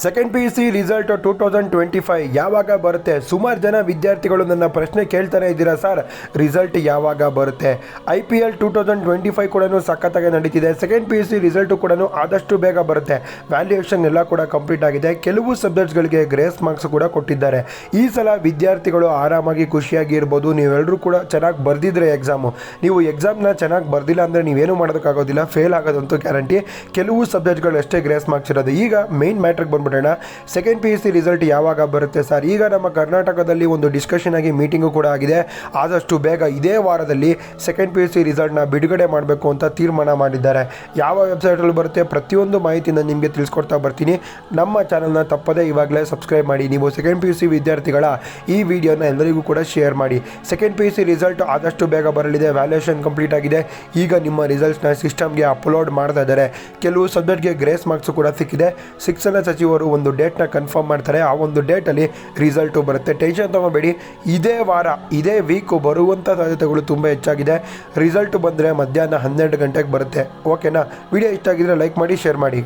Second P U C result 2025 ಯಾವಾಗ ಬರುತ್ತೆ? ಸುಮಾರು ಜನ ವಿದ್ಯಾರ್ಥಿಗಳು ನನ್ನ ಪ್ರಶ್ನೆ ಕೇಳ್ತಾನೆ ಇದ್ದೀರಾ ಸರ್, ರಿಸಲ್ಟ್ ಯಾವಾಗ ಬರುತ್ತೆ? IPL 2025 ಕೂಡ ಸಖತ್ತಾಗಿ ನಡೀತಿದೆ. Second P U C result ಕೂಡ ಆದಷ್ಟು ಬೇಗ ಬರುತ್ತೆ. ವ್ಯಾಲ್ಯೂಯೇಷನ್ ಎಲ್ಲ ಕೂಡ ಕಂಪ್ಲೀಟ್ ಆಗಿದೆ. ಕೆಲವು ಸಬ್ಜೆಕ್ಟ್ಸ್ಗಳಿಗೆ ಗ್ರೇಸ್ ಮಾರ್ಕ್ಸ್ ಕೂಡ ಕೊಟ್ಟಿದ್ದಾರೆ. ಈ ಸಲ ವಿದ್ಯಾರ್ಥಿಗಳು ಆರಾಮಾಗಿ ಖುಷಿಯಾಗಿ ಇರ್ಬೋದು. ನೀವೆಲ್ಲರೂ ಕೂಡ ಚೆನ್ನಾಗಿ ಬರೆದಿದ್ರೆ ಎಕ್ಸಾಮು, ನೀವು ಎಕ್ಸಾಮ್ನ ಚೆನ್ನಾಗಿ ಬರ್ದಿಲ್ಲ ಅಂದರೆ ನೀವೇನು ಮಾಡೋದಕ್ಕಾಗೋದಿಲ್ಲ, ಫೇಲ್ ಆಗೋದಂತೂ ಗ್ಯಾರಂಟಿ. ಕೆಲವು ಸಬ್ಜೆಕ್ಟ್ಗಳು ಅಷ್ಟೇ ಗ್ರೇಸ್ ಮಾರ್ಕ್ಸ್ ಇರೋದು. ಈಗ ಮೇನ್ ಮ್ಯಾಟ್ರಿಗೆ ಬಂದ್ಬಿಡೋಣ. Second P U C result ಯಾವಾಗ ಬರುತ್ತೆ ಸರ್? ಈಗ ನಮ್ಮ ಕರ್ನಾಟಕದಲ್ಲಿ ಒಂದು ಡಿಸ್ಕಷನ್ ಆಗಿ ಮೀಟಿಂಗು ಕೂಡ ಆಗಿದೆ. ಆದಷ್ಟು ಬೇಗ ಇದೇ ವಾರದಲ್ಲಿ ಸೆಕೆಂಡ್ ಪಿ ಯು ಸಿ ರಿಸಲ್ಟ್ನ ಬಿಡುಗಡೆ ಮಾಡಬೇಕು ಅಂತ ತೀರ್ಮಾನ ಮಾಡಿದ್ದಾರೆ. ಯಾವ ವೆಬ್ಸೈಟಲ್ಲಿ ಬರುತ್ತೆ ಪ್ರತಿಯೊಂದು ಮಾಹಿತಿನ ನಿಮಗೆ ತಿಳಿಸ್ಕೊಡ್ತಾ ಬರ್ತೀನಿ. ನಮ್ಮ ಚಾನಲ್ನ ತಪ್ಪದೇ ಇವಾಗಲೇ ಸಬ್ಸ್ಕ್ರೈಬ್ ಮಾಡಿ. ನೀವು ಸೆಕೆಂಡ್ ಪಿ ಯು ಸಿ ವಿದ್ಯಾರ್ಥಿಗಳ ಈ ವಿಡಿಯೋನ ಎಲ್ಲರಿಗೂ ಕೂಡ ಶೇರ್ ಮಾಡಿ. Second P U C result ಆದಷ್ಟು ಬೇಗ ಬರಲಿದೆ. ವ್ಯಾಲ್ಯೂಯೇಷನ್ ಕಂಪ್ಲೀಟ್ ಆಗಿದೆ. ಈಗ ನಿಮ್ಮ ರಿಸಲ್ಟ್ಸ್ನ ಸಿಸ್ಟಮ್ಗೆ ಅಪ್ಲೋಡ್ ಮಾಡ್ತಾ ಇದ್ದಾರೆ. ಕೆಲವು ಸಬ್ಜೆಕ್ಟ್ಗೆ ಗ್ರೇಸ್ ಮಾರ್ಕ್ಸ್ ಕೂಡ ಸಿಕ್ಕಿದೆ. ಶಿಕ್ಷಣ ಸಚಿವರು ಒಂದು ಡೇಟ್ನ ಕನ್ಫರ್ಮ್ ಮಾಡ್ತಾರೆ. ಆ ಒಂದು ಡೇಟಲ್ಲಿ ರಿಸಲ್ಟು ಬರುತ್ತೆ. ಟೆನ್ಷನ್ ತಗೋಬೇಡಿ. ಇದೇ ವಾರ, ಇದೇ ವೀಕು ಬರುವಂಥ ಸಾಧ್ಯತೆಗಳು ತುಂಬ ಹೆಚ್ಚಾಗಿದೆ. ರಿಸಲ್ಟ್ ಬಂದರೆ ಮಧ್ಯಾಹ್ನ 12 ಗಂಟೆಗೆ ಬರುತ್ತೆ. ಓಕೆನಾ? ವಿಡಿಯೋ ಇಷ್ಟ ಆಗಿದ್ರೆ ಲೈಕ್ ಮಾಡಿ, ಶೇರ್ ಮಾಡಿ.